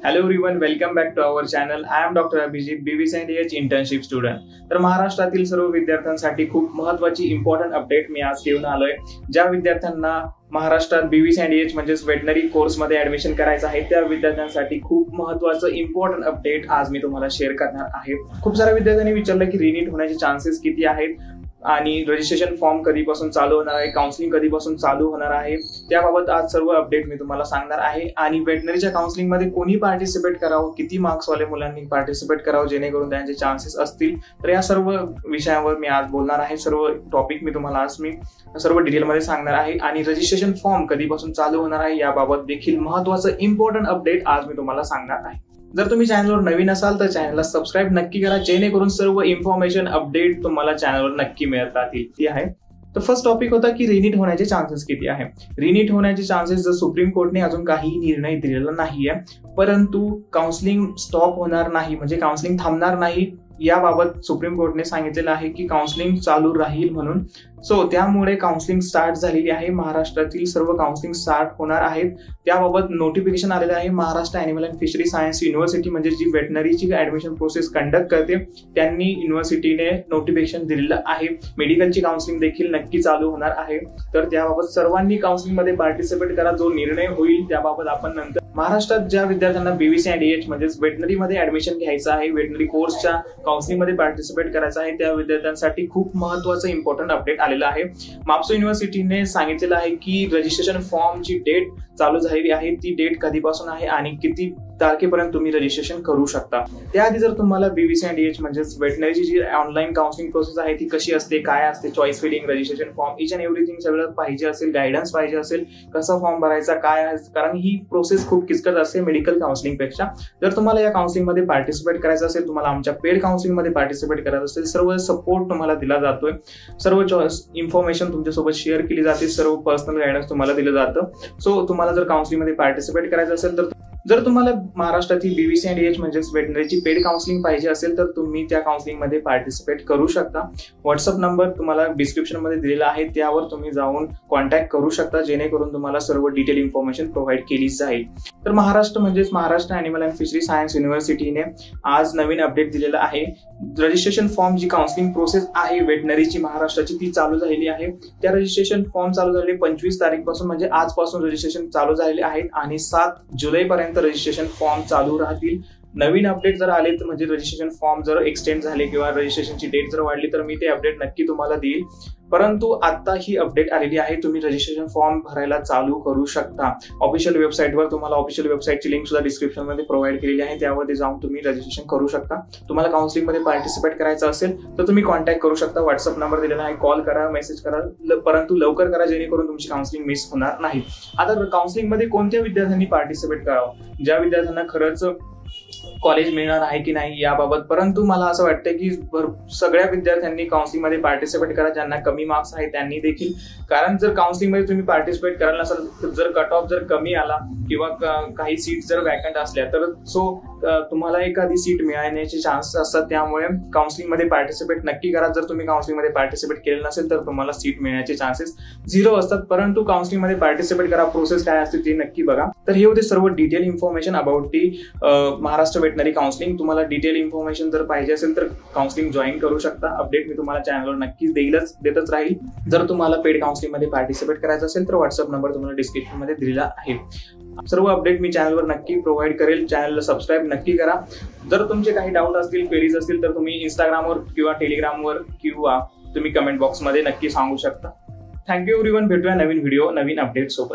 Hello everyone, welcome back to our channel. I am Dr. Abhijit, BVSciENT internship student. तर महाराष्ट्रातील सर्व विद्यार्थ्यांसाठी खूप महत्त्वाची इम्पॉर्टंट अपडेट मी आज घेऊन आलोय. ज्या विद्यार्थ्यांना महाराष्ट्रात BVSciENT म्हणजेच वेटनरी कोर्स मध्ये ऍडमिशन करायचं आहे त्या विद्यार्थ्यांसाठी खूप महत्त्वाचं इम्पॉर्टंट अपडेट आज मी तुम्हाला शेअर करणार आहे. खूप साऱ्या विद्यार्थ्यांनी विचारलं की रिनीट होण्याचे चान्सेस किती आहेत आणि रजिस्ट्रेशन फॉर्म कधीपासून चालू होणार आहे, काउन्सिलिंग कधीपासून चालू होणार आहे, त्याबाबत आज सर्व अपडेट मी तुम्हाला सांगणार आहे. आणि वेटनरीच्या काउन्सिलिंग मध्ये कोणी पार्टिसिपेट करावं, किती मार्क्स वाले मुलांनी पार्टिसिपेट करावं जेणेकरून त्यांचे चान्सेस असतील, तर या सर्व विषयावर मी आज बोलणार आहे. सर्व टॉपिक मी तुम्हाला आज सर्व डिटेलमध्ये सांगणार आहे. आणि रजिस्ट्रेशन फॉर्म कधीपासून चालू होणार आहे याबाबत देखील महत्त्वाचं इम्पॉर्टंट अपडेट आज मी तुम्हाला सांगणार आहे. जर तुम्ही चॅनलवर नवीन असाल तर चॅनलला सबस्क्राईब नक्की करा जेणेकरून सर्व इन्फॉर्मेशन अपडेट तुम्हाला चॅनलवर नक्की मिळत राहतील. ती आहे तर फर्स्ट टॉपिक होता की रिनीट होण्याचे चान्सेस किती आहे. रिनीट होण्याचे चान्सेस जर सुप्रीम कोर्टने अजून काही निर्णय दिलेला नाहीये, परंतु काउन्सिलिंग स्टॉप होणार नाही म्हणजे काउन्सिलिंग थांबणार नाही याबाबत सुप्रीम कोर्टने सांगितलेलं आहे की काउन्सिलिंग चालू राहील म्हणून. सो त्यामुळे काउन्सिलिंग स्टार्ट झालेली आहे. महाराष्ट्रातील सर्व काउन्सिलिंग स्टार्ट होणार आहेत. त्याबाबत नोटिफिकेशन आलेलं आहे. Maharashtra animal and fishery science university म्हणजे जी वेटनरीची ऍडमिशन प्रोसेस कंडक्ट करते त्यांनी युनिव्हर्सिटीने नोटिफिकेशन दिलेलं आहे. मेडिकलची काउन्सिलिंग देखील नक्की चालू होणार आहे. तर त्याबाबत सर्वांनी काउन्सिलिंग मध्ये पार्टिसिपेट करा. जो निर्णय होईल त्याबाबत आपण नंतर. महाराष्ट्रात ज्या विद्यार्थ्यांना BVSciENT म्हणजेच वेटनरीमध्ये ऍडमिशन घ्यायचं आहे, वेटनरी कोर्सच्या काउन्सिलिंग मध्ये पार्टिसिपेट करायचं आहे, त्या विद्यार्थ्यांसाठी खूप महत्त्वाचं इम्पॉर्टंट अपडेट आलेलं आहे. माप्सो युनिव्हर्सिटीने सांगितलेलं आहे की रजिस्ट्रेशन फॉर्मची डेट चालू झालेली आहे. ती डेट कधीपासून आहे आणि किती तारखेपर्यंत तुम्ही रजिस्ट्रेशन करू शकता. त्याआधी जर तुम्हाला BVSciENT म्हणजेच वेटनरीची जी ऑनलाईन काउन्सिलिंग प्रोसेस आहे ती कशी असते, काय असते, choice filling, registration form, each and everything सगळं पाहिजे असेल, गायडन्स पाहिजे असेल, कसा फॉर्म भरायचा, काय आहे, कारण ही प्रोसेस खूप किचकट असते मेडिकल काउन्सिलिंग पेक्षा. जर तुम्हाला या काउन्सिलिंग मध्ये पार्टिसिपेट करायचं असेल, तुम्हाला आमच्या पेड काउन्सिलिंग मध्ये पार्टिसिपेट करायचं असेल, सर्व सपोर्ट तुम्हाला दिला जातोय, सर्व इन्फॉर्मेशन तुमच्यासोबत शेअर केली जाते, सर्व पर्सनल गायडन्स तुम्हाला दिलं जातं. सो तुम्हाला जर काउन्सिलिंग मध्ये पार्टिसिपेट करायचं असेल तर जर तुम्हाला महाराष्ट्रातील BVSciENT म्हणजेच वेटनरीची पेड काउन्सिलिंग पाहिजे असेल तर तुम्ही त्या काउन्सिलिंग मध्ये पार्टिसिपेट करू शकता. व्हॉट्सअप नंबर तुम्हाला डिस्क्रिप्शन मध्ये दिलेला आहे, त्यावर तुम्ही जाऊन कॉन्टॅक्ट करू शकता जेणेकरून तुम्हाला सर्व डिटेल इन्फॉर्मेशन प्रोव्हाइड केली जाईल. तर महाराष्ट्र म्हणजेच Maharashtra animal and fishery science युनिव्हर्सिटीने आज नवीन अपडेट दिलेला आहे. रजिस्ट्रेशन फॉर्म जी काउन्सिलिंग प्रोसेस आहे वेटनरीची महाराष्ट्राची ती चालू झालेली आहे. त्या रजिस्ट्रेशन फॉर्म चालू झालेले 25 तारीखपासून म्हणजे आजपासून रजिस्ट्रेशन चालू झालेले आहेत आणि 7 जुलैपर्यंत रजिस्ट्रेशन फॉर्म चालू राहतील. नवीन अपडेट जर आले तर म्हणजे रजिस्ट्रेशन फॉर्म जर एक्सटेंड झाले किंवा रजिस्ट्रेशनची डेट जर वाढली तर मी ते अपडेट नक्की तुम्हाला देईल. परंतु आता ही अपडेट आलेली आहे, तुम्ही रजिस्ट्रेशन फॉर्म भरायला चालू करू शकता. ऑफिशियल वेबसाईटवर तुम्हाला ऑफिशियल वेबसाईटची लिंक सुद्धा डिस्क्रिप्शन मध्ये प्रोव्हाइड केलेली आहे, त्यावर जाऊन तुम्ही रजिस्ट्रेशन करू शकता. तुम्हाला काउन्सिलिंग मध्ये पार्टिसिपेट करायचं असेल तर तुम्ही कॉन्टॅक्ट करू शकता. व्हॉट्सअप नंबर दिलेला आहे, कॉल करा, मेसेज करा, परंतु लवकर करा जेणेकरून तुमची काउन्सिलिंग मिस होणार नाही. आता काउन्सिलिंग मध्ये कोणत्या विद्यार्थ्यांनी पार्टिसिपेट करावं, ज्या विद्यार्थ्यांना खरंच कॉलेज मिळणार आहे की नाही याबाबत. परंतु मला असं वाटतं की सगळ्या विद्यार्थ्यांनी काउन्सिलिंग मध्ये पार्टिसिपेट करा, ज्यांना कमी मार्क्स आहेत त्यांनी देखील. कारण जर काउन्सिलिंग मध्ये तुम्ही पार्टिसिपेट करायला नसाल, जर कट ऑफ जर कमी आला किंवा काही सीट जर वॅकंट असल्या तर तुम्हाला एखादी सीट मिळण्याचे चान्सेस असतात. त्यामुळे काउन्सिलिंग मध्ये पार्टिसिपेट नक्की करा. जर तुम्ही काउन्सिलिंग मध्ये पार्टिसिपेट केलं नसेल तर तुम्हाला सीट मिळण्याचे चान्सेस 0 असतात. परंतु काउन्सिलिंग मध्ये पार्टिसिपेट करा, प्रोसेस काय असते ते नक्की बघा. तर हे होते सर्व detail information about the Maharashtra veterinary counselling. तुम्हाला डिटेल इन्फॉर्मेशन जर पाहिजे असेल तर काउन्सिलिंग जॉईन करू शकता. अपडेट मी तुम्हाला चॅनलवर नक्कीच देतच राहील. जर तुम्हाला पेड काउन्सिलिंग मध्ये पार्टिसिपेट करायचं असेल तर व्हॉट्सअप नंबर तुम्हाला डिस्क्रिप्शन मध्ये दिलेला आहे. सर्व अपडेट मी चॅनलवर नक्की प्रोव्हाइड करेल. चॅनलला सबस्क्राईब नक्की करा. जर तुमचे काही डाऊट असतील, क्वेरीज असतील तर तुम्ही इंस्टाग्रामवर किंवा टेलिग्रामवर किंवा तुम्ही कमेंट बॉक्समध्ये नक्की सांगू शकता. Thank you everyone. भेटूया नवीन व्हिडिओ नवीन अपडेट सोबत.